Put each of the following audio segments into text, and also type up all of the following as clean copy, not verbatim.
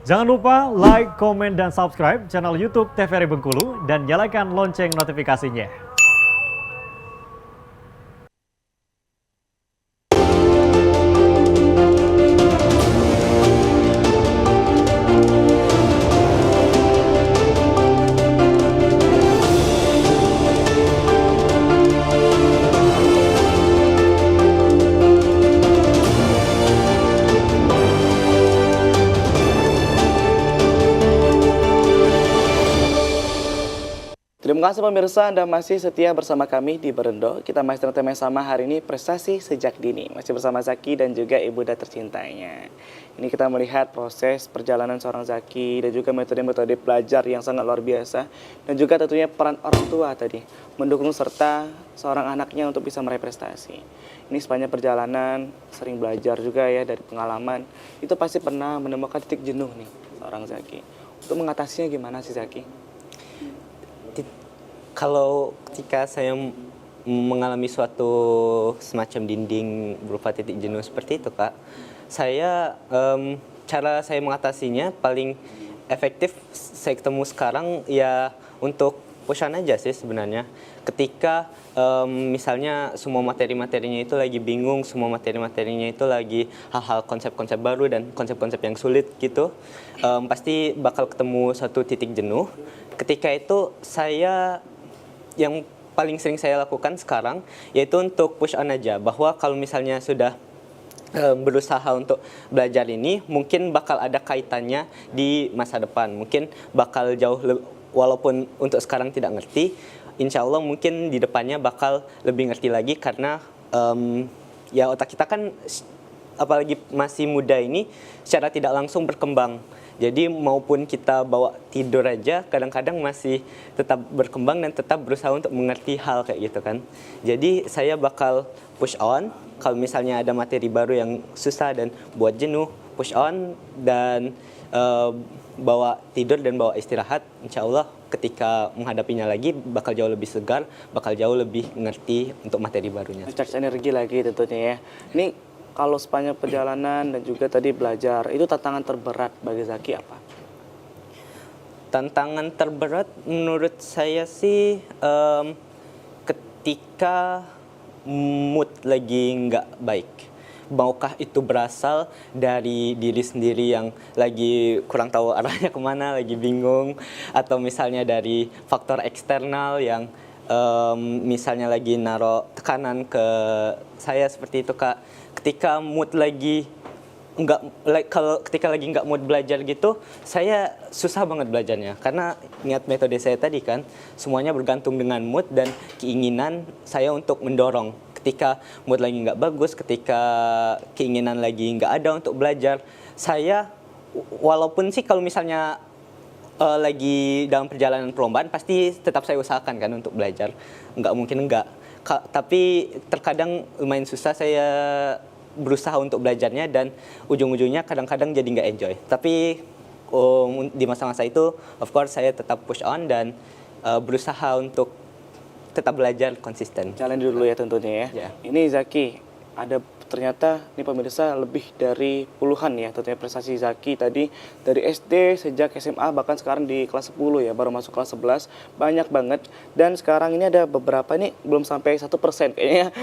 Jangan lupa like, komen, dan subscribe channel YouTube TVRI Bengkulu dan nyalakan lonceng notifikasinya. Terima kasih pemirsa, Anda masih setia bersama kami di Berendo. Kita masih dengan tema yang sama hari ini, prestasi sejak dini. Masih bersama Zaki dan juga ibunda tercintanya. Ini kita melihat proses perjalanan seorang Zaki dan juga metode-metode belajar yang sangat luar biasa. Dan juga tentunya peran orang tua tadi, mendukung serta seorang anaknya untuk bisa meraih prestasi. Ini sepanjang perjalanan, sering belajar juga ya dari pengalaman. Itu pasti pernah menemukan titik jenuh nih, seorang Zaki. Untuk mengatasinya gimana sih Zaki? Kalau ketika saya mengalami suatu semacam dinding berupa titik jenuh seperti itu, Kak, cara saya mengatasinya paling efektif saya ketemu sekarang ya untuk push on aja sih sebenarnya. Ketika misalnya semua materi-materinya itu lagi bingung, semua materi-materinya itu lagi hal-hal konsep-konsep baru dan konsep-konsep yang sulit gitu, pasti bakal ketemu satu titik jenuh. Ketika itu yang paling sering saya lakukan sekarang yaitu untuk push on aja, bahwa kalau misalnya sudah berusaha untuk belajar ini mungkin bakal ada kaitannya di masa depan, mungkin bakal walaupun untuk sekarang tidak ngerti, insya Allah mungkin di depannya bakal lebih ngerti lagi karena ya otak kita kan apalagi masih muda ini secara tidak langsung berkembang. Jadi maupun kita bawa tidur aja kadang-kadang masih tetap berkembang dan tetap berusaha untuk mengerti hal kayak gitu kan. Jadi saya bakal push on kalau misalnya ada materi baru yang susah dan buat jenuh, push on dan bawa tidur dan bawa istirahat. Insya Allah ketika menghadapinya lagi bakal jauh lebih segar, bakal jauh lebih ngerti untuk materi barunya. Charge energi lagi tentunya ya. Ini kalau sepanjang perjalanan dan juga tadi belajar, itu tantangan terberat bagi Zaki apa? Tantangan terberat menurut saya sih ketika mood lagi nggak baik. Maukah itu berasal dari diri sendiri yang lagi kurang tahu arahnya kemana, lagi bingung, atau misalnya dari faktor eksternal yang misalnya lagi naruh tekanan ke saya seperti itu, Kak. Ketika ketika lagi nggak mood belajar gitu, saya susah banget belajarnya karena ingat metode saya tadi kan, semuanya bergantung dengan mood dan keinginan saya untuk mendorong. Ketika mood lagi nggak bagus, ketika keinginan lagi nggak ada untuk belajar, saya walaupun sih kalau misalnya lagi dalam perjalanan perlombaan pasti tetap saya usahakan kan untuk belajar, nggak mungkin enggak. Tapi terkadang lumayan susah saya berusaha untuk belajarnya dan ujung-ujungnya kadang-kadang jadi nggak enjoy. Tapi di masa-masa itu of course saya tetap push on dan berusaha untuk tetap belajar konsisten. Jalan dulu ya tentunya ya. Ini Zaki, ada ternyata nih pemirsa lebih dari puluhan ya tentunya prestasi Zaki tadi dari SD sejak SMA bahkan sekarang di kelas 10 ya, baru masuk kelas 11, banyak banget. Dan sekarang ini ada beberapa ini belum sampai 1% kayaknya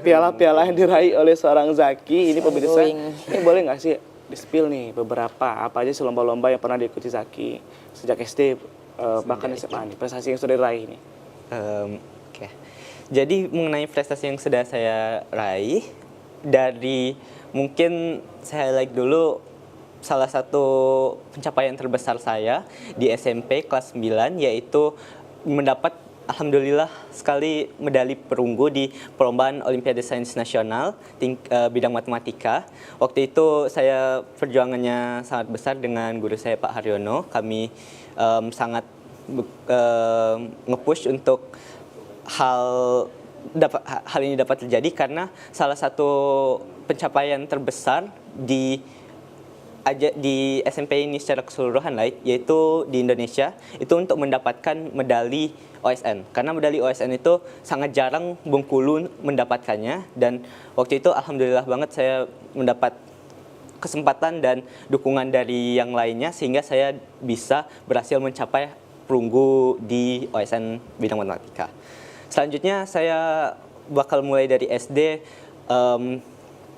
piala-piala yang diraih oleh seorang Zaki. Ini pemirsa, ini boleh nggak sih di-spill nih beberapa apa aja sih lomba-lomba yang pernah diikuti Zaki sejak SD bahkan SMA nih, prestasi yang sudah diraih ini. Oke. Jadi mengenai prestasi yang sudah saya raih, dari mungkin saya highlight dulu salah satu pencapaian terbesar saya di SMP kelas 9 yaitu mendapat alhamdulillah sekali medali perunggu di perlombaan Olimpiade Sains Nasional bidang matematika. Waktu itu saya perjuangannya sangat besar dengan guru saya Pak Haryono. Kami sangat nge-push untuk hal ini dapat terjadi karena salah satu pencapaian terbesar di SMP ini secara keseluruhan yaitu di Indonesia itu untuk mendapatkan medali OSN, karena medali OSN itu sangat jarang Bengkulu mendapatkannya dan waktu itu alhamdulillah banget saya mendapat kesempatan dan dukungan dari yang lainnya sehingga saya bisa berhasil mencapai perunggu di OSN bidang matematika. Selanjutnya saya bakal mulai dari SD.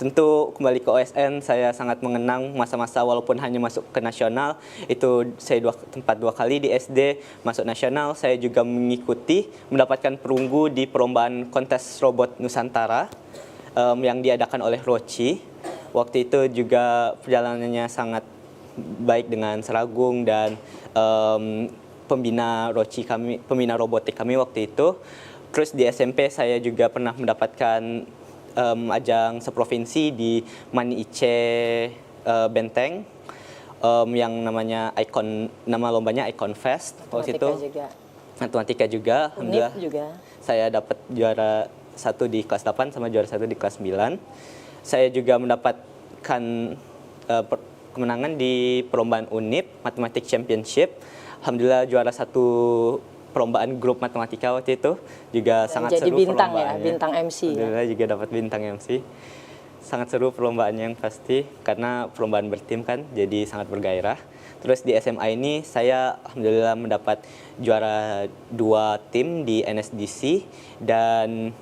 Tentu kembali ke OSN saya sangat mengenang masa-masa walaupun hanya masuk ke nasional, itu saya tempat dua kali di SD masuk nasional. Saya juga mendapatkan perunggu di perlombaan kontes robot Nusantara yang diadakan oleh Roci. Waktu itu juga perjalanannya sangat baik dengan Seragung dan pembina robotik kami waktu itu. Terus di SMP saya juga pernah mendapatkan ajang seprovinsi di Mani Ice Benteng yang nama lombanya Icon Fest. Waktu itu matematika juga. Alhamdulillah juga. Saya dapat juara 1 di kelas 8 sama juara 1 di kelas 9. Saya juga mendapatkan kemenangan di perlombaan UNIP Mathematics Championship. Alhamdulillah juara 1 perlombaan grup matematika waktu itu juga sangat jadi seru bintang perlombaannya. bintang MC. Alhamdulillah juga dapat bintang MC. Sangat seru perlombaannya yang pasti karena perlombaan bertim kan, jadi sangat bergairah. Terus di SMA ini saya alhamdulillah mendapat juara 2 tim di NSDC dan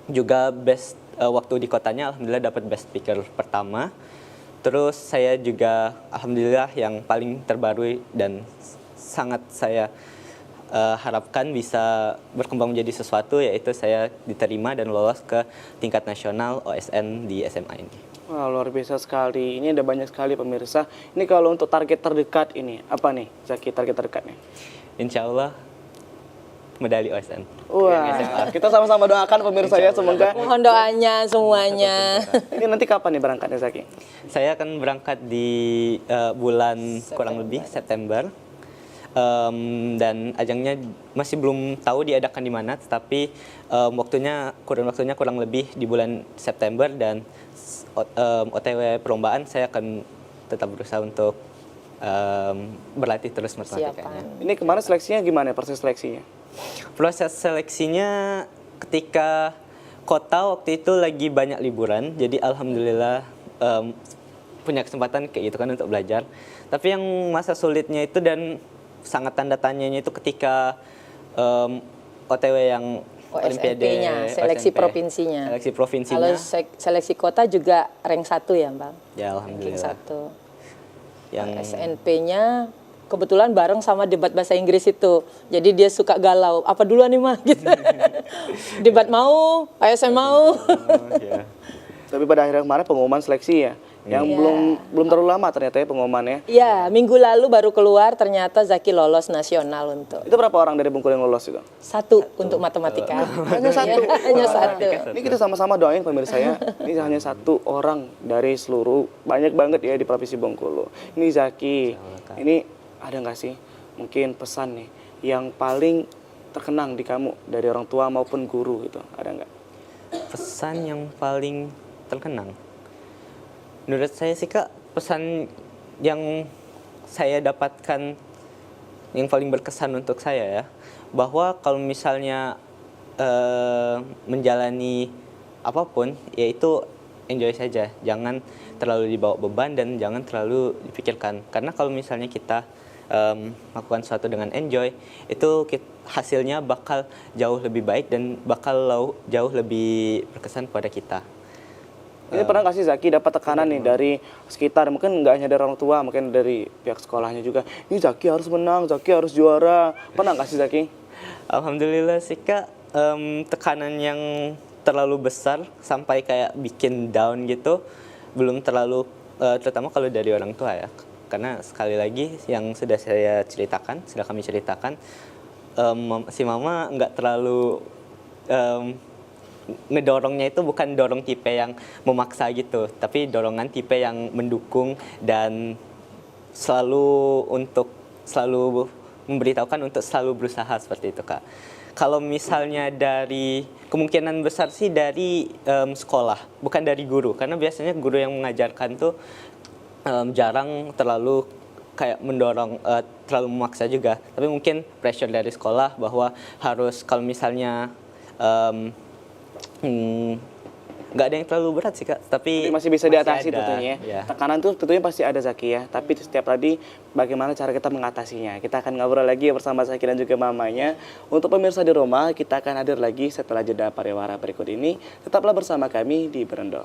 juga best waktu di kotanya alhamdulillah dapat best speaker pertama. Terus saya juga alhamdulillah yang paling terbaru dan sangat saya harapkan bisa berkembang menjadi sesuatu, yaitu saya diterima dan lolos ke tingkat nasional OSN di SMA ini. Wah, luar biasa sekali. Ini ada banyak sekali pemirsa. Ini kalau untuk target terdekat ini, apa nih Zaki target terdekatnya? Insya Allah medali OSN. Wah, kita sama-sama doakan pemirsa ya, semoga. Mohon doanya semuanya. Ini nanti kapan nih berangkatnya Zaki? Saya akan berangkat di bulan kurang lebih September. Dan ajangnya masih belum tahu diadakan di mana, tetapi waktunya kurang lebih di bulan September dan OTW perlombaan saya akan tetap berusaha untuk berlatih terus matematikanya. Ini kemarin seleksinya gimana proses seleksinya? Proses seleksinya ketika kota waktu itu lagi banyak liburan, jadi alhamdulillah punya kesempatan kayak gitu kan untuk belajar. Tapi yang masa sulitnya itu dan sangat tanda tanyanya itu ketika OTW yang OSNP-nya, seleksi OSNP, provinsinya. Seleksi provinsinya. Kalau seleksi kota juga rank 1 ya, Bang? Ya, Ranking alhamdulillah. 1. Yang SNP-nya kebetulan bareng sama debat bahasa Inggris itu. Jadi dia suka galau. Apa duluan nih, mah? Gitu. Debat mau, ASN mau. Ya. Tapi pada akhirnya kemarin pengumuman seleksi ya, yang belum terlalu lama ternyata ya pengumumannya. Iya, minggu lalu baru keluar ternyata Zaki lolos nasional untuk. Itu berapa orang dari Bengkulu yang lolos itu? Satu untuk matematika. Hanya satu. Hanya satu. Ini kita sama-sama doain pemirsa ya. Ini hanya satu orang dari seluruh, banyak banget ya di Provinsi Bengkulu. Ini Zaki. Ini ada nggak sih mungkin pesan nih yang paling terkenang di kamu dari orang tua maupun guru gitu? Ada nggak? Pesan yang paling terkenang. Menurut saya sih Kak, pesan yang saya dapatkan yang paling berkesan untuk saya ya, bahwa kalau misalnya menjalani apapun, yaitu enjoy saja, jangan terlalu dibawa beban dan jangan terlalu dipikirkan. Karena kalau misalnya kita melakukan sesuatu dengan enjoy, itu hasilnya bakal jauh lebih baik dan bakal jauh lebih berkesan pada kita. Ini pernah nggak sih Zaki dapat tekanan nih dari sekitar, mungkin nggak hanya dari orang tua, mungkin dari pihak sekolahnya juga. Ini Zaki harus menang, Zaki harus juara. Pernah nggak sih Zaki? Alhamdulillah sih Kak, tekanan yang terlalu besar sampai kayak bikin down gitu, belum terlalu, terutama kalau dari orang tua ya. Karena sekali lagi yang sudah kami ceritakan, si mama nggak terlalu ngedorongnya itu bukan dorong tipe yang memaksa gitu, tapi dorongan tipe yang mendukung dan selalu memberitahukan untuk selalu berusaha seperti itu Kak. Kalau misalnya dari kemungkinan besar sih dari sekolah, bukan dari guru, karena biasanya guru yang mengajarkan tuh jarang terlalu kayak mendorong, terlalu memaksa juga. Tapi mungkin pressure dari sekolah bahwa harus kalau misalnya nggak ada yang terlalu berat sih Kak, tapi Masih bisa diatasi ada, tentunya. ya. Tekanan tuh tentunya pasti ada Zaki ya. Tapi setiap tadi bagaimana cara kita mengatasinya. Kita akan ngobrol lagi bersama Zaki dan juga mamanya. Untuk pemirsa di rumah, kita akan hadir lagi setelah jeda pariwara berikut ini. Tetaplah bersama kami di Berendo.